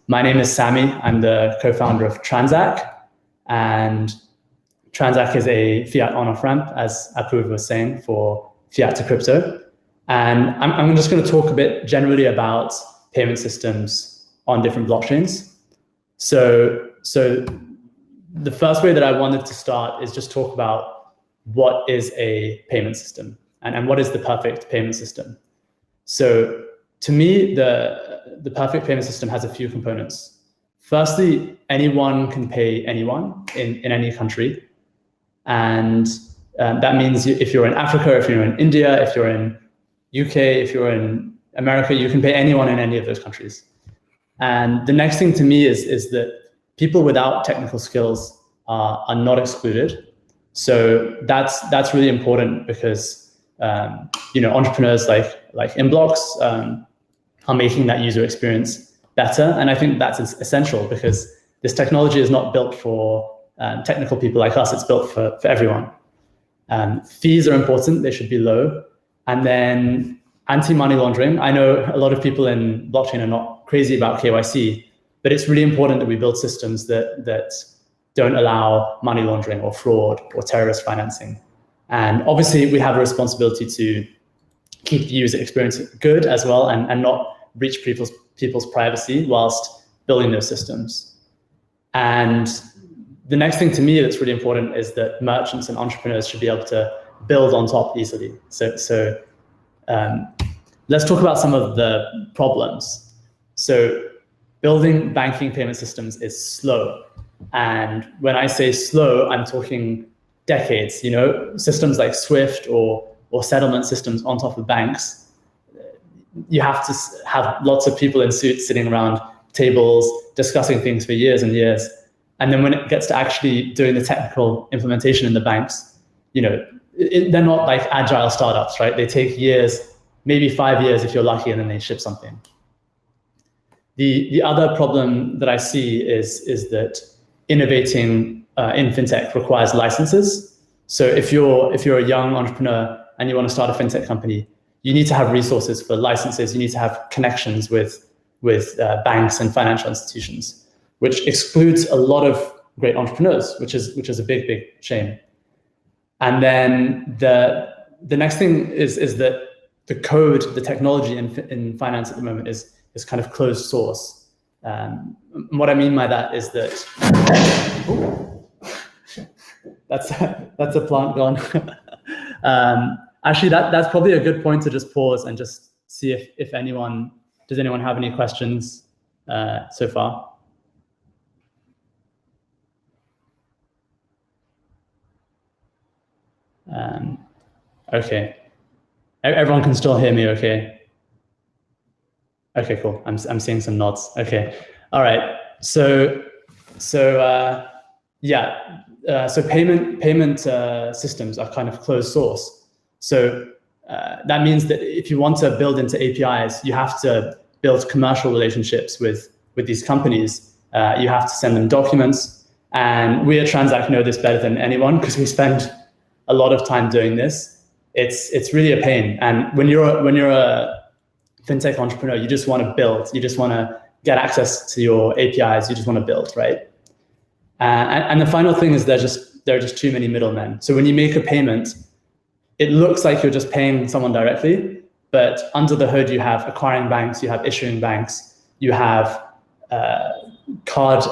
My name is Sami. I'm the co-founder of Transak, and Transak is a fiat on-off ramp, as Apu was saying, for fiat to crypto. And I'm just going to talk a bit generally about payment systems on different blockchains. So the first way that I wanted to start is just talk about what is a payment system and what is the perfect payment system. So to me, the perfect payment system has a few components. Firstly, anyone can pay anyone in any country. And that means if you're in Africa, if you're in India, if you're in UK, if you're in America, you can pay anyone in any of those countries. And the next thing to me is that people without technical skills are not excluded. So that's really important because entrepreneurs like Inblox are making that user experience better. And I think that's essential because this technology is not built for technical people like us. It's built for everyone. Fees are important. They should be low. And then anti-money laundering. I know a lot of people in blockchain are not crazy about KYC, but it's really important that we build systems that don't allow money laundering or fraud or terrorist financing. And obviously we have a responsibility to keep the user experience good as well and not breach people's privacy whilst building those systems. And the next thing to me that's really important is that merchants and entrepreneurs should be able to build on top easily. So let's talk about some of the problems. So building banking payment systems is slow. And when I say slow, I'm talking decades. Systems like Swift or settlement systems on top of banks, you have to have lots of people in suits sitting around tables discussing things for years and years. And then when it gets to actually doing the technical implementation in the banks, they're not like agile startups, right? They take years, maybe 5 years if you're lucky, and then they ship something. The other problem that I see is that innovating in fintech requires licenses. So if you're a young entrepreneur and you want to start a fintech company, you need to have resources for licenses. You need to have connections with banks and financial institutions, which excludes a lot of great entrepreneurs, which is a big shame. And then the next thing is that the code, the technology in finance at the moment is kind of closed source. What I mean by that is that that's a plant gone. Actually, that's probably a good point to just pause and just see if anyone have any questions so far. Okay, everyone can still hear me. Okay, cool. I'm seeing some nods. Okay, all right. So payment systems are kind of closed source. So that means that if you want to build into APIs, you have to build commercial relationships with these companies. You have to send them documents, and we at Transak know this better than anyone because we spend a lot of time doing this. It's really a pain. And when you're a fintech entrepreneur, you just want to build. You just want to get access to your APIs. You just want to build, right? And the final thing is there are just too many middlemen. So when you make a payment, it looks like you're just paying someone directly, but under the hood you have acquiring banks, you have issuing banks, you have card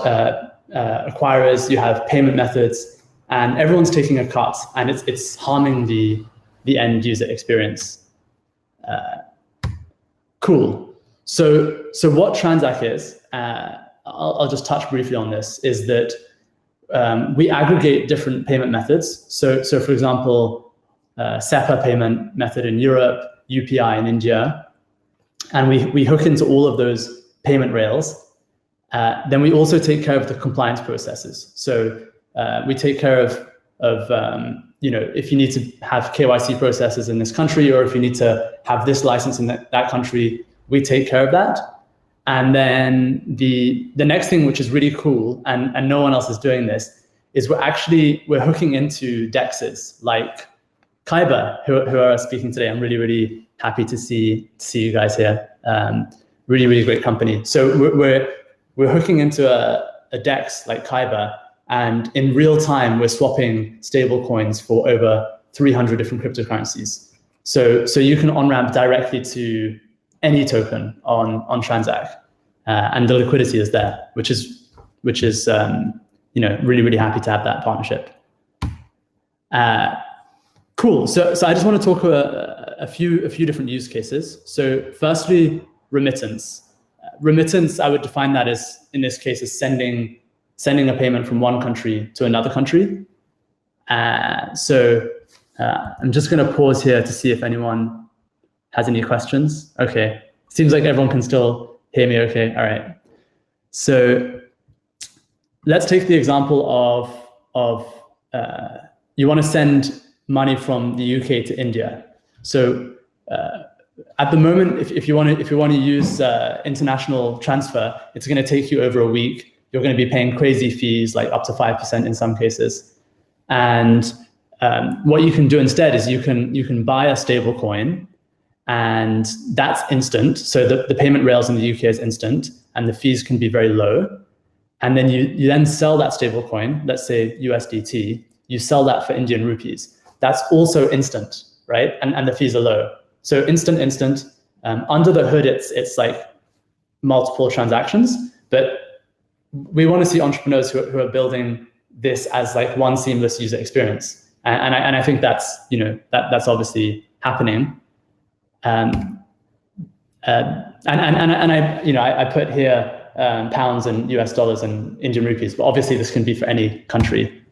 acquirers, you have payment methods, and everyone's taking a cut, and it's harming the end user experience. Cool. So what Transak is, I'll just touch briefly on this, is that we aggregate different payment methods. So for example, SEPA payment method in Europe, UPI in India, and we hook into all of those payment rails. Then we also take care of the compliance processes. So we take care of if you need to have KYC processes in this country, or if you need to have this license in that country, we take care of that. And then the next thing, which is really cool, and no one else is doing this, is we're hooking into DEXs like Kyber, who are speaking today. I'm really, really happy to see you guys here. Really, really great company. So we're hooking into a DEX like Kyber, and in real time, we're swapping stable coins for over 300 different cryptocurrencies. So you can on-ramp directly to any token on Transak, and the liquidity is there, which is really, really happy to have that partnership. Cool. So I just want to talk a few different use cases. So firstly, remittance. Remittance, I would define that as, in this case, as sending a payment from one country to another country. So I'm just going to pause here to see if anyone has any questions. Okay. Seems like everyone can still hear me okay. All right. So let's take the example of you want to send money from the UK to India. So at the moment, if you want to use international transfer, it's going to take you over a week. You're going to be paying crazy fees, like up to 5% in some cases. And what you can do instead is you can buy a stable coin, and that's instant. So the payment rails in the UK is instant, and the fees can be very low. And then you then sell that stable coin, let's say USDT, you sell that for Indian rupees. That's also instant, right? And the fees are low. So instant. Under the hood, it's like multiple transactions, but we want to see entrepreneurs who are building this as like one seamless user experience. And I think that's, that's obviously happening. And I put here pounds and US dollars and Indian rupees, but obviously this can be for any country.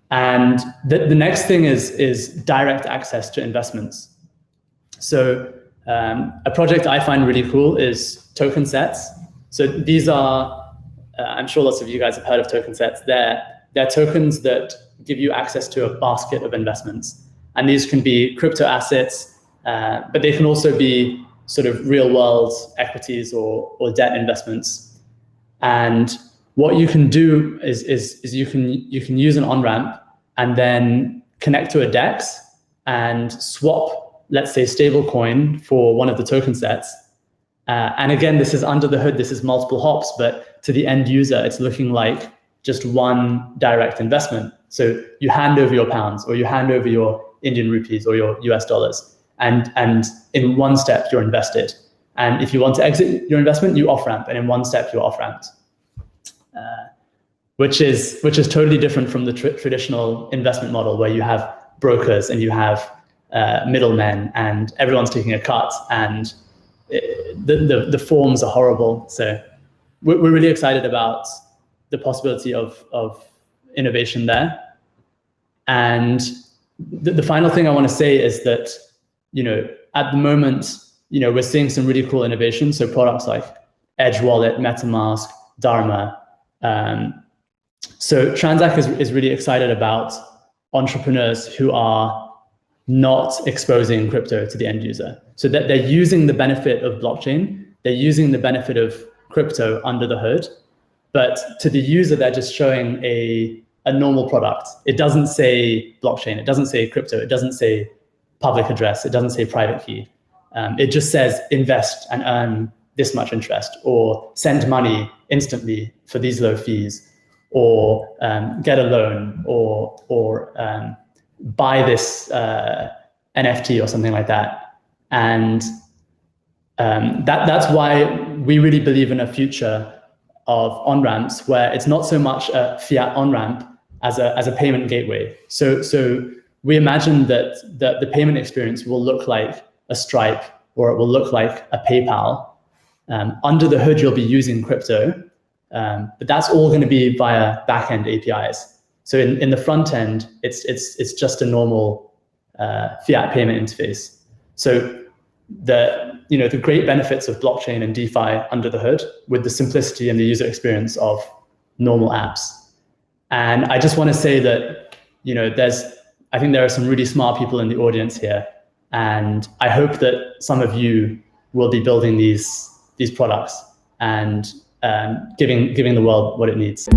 And the next thing is direct access to investments. So a project I find really cool is token sets. So these are, I'm sure lots of you guys have heard of token sets. They're tokens that give you access to a basket of investments. And these can be crypto assets, but they can also be sort of real world equities or debt investments. And what you can do is you can use an on-ramp and then connect to a DEX and swap, let's say, stablecoin for one of the token sets. And again, this is under the hood, this is multiple hops, but to the end user, it's looking like just one direct investment. So you hand over your pounds, or you hand over your Indian rupees or your US dollars, and in one step you're invested. And if you want to exit your investment, you off-ramp, and in one step you're off-ramped. Which is totally different from the traditional investment model, where you have brokers and you have middlemen and everyone's taking a cut, and the forms are horrible. So we're really excited about the possibility of innovation there. And the final thing I want to say is that, at the moment, we're seeing some really cool innovation. So products like Edge Wallet, MetaMask, Dharma. So Transak is really excited about entrepreneurs who are not exposing crypto to the end user. So that they're using the benefit of blockchain, they're using the benefit of crypto under the hood, but to the user, they're just showing a normal product. It doesn't say blockchain, it doesn't say crypto, it doesn't say public address, it doesn't say private key. It just says invest and earn this much interest, or send money instantly for these low fees, or get a loan, or buy this NFT or something like that. And that's why we really believe in a future of on-ramps where it's not so much a fiat on-ramp as a payment gateway. So we imagine that the payment experience will look like a Stripe, or it will look like a PayPal. Under the hood, you'll be using crypto, but that's all going to be via backend APIs. So in the front end, it's just a normal fiat payment interface. So the great benefits of blockchain and DeFi under the hood, with the simplicity and the user experience of normal apps. And I just want to say that I think there are some really smart people in the audience here, and I hope that some of you will be building these products and giving the world what it needs.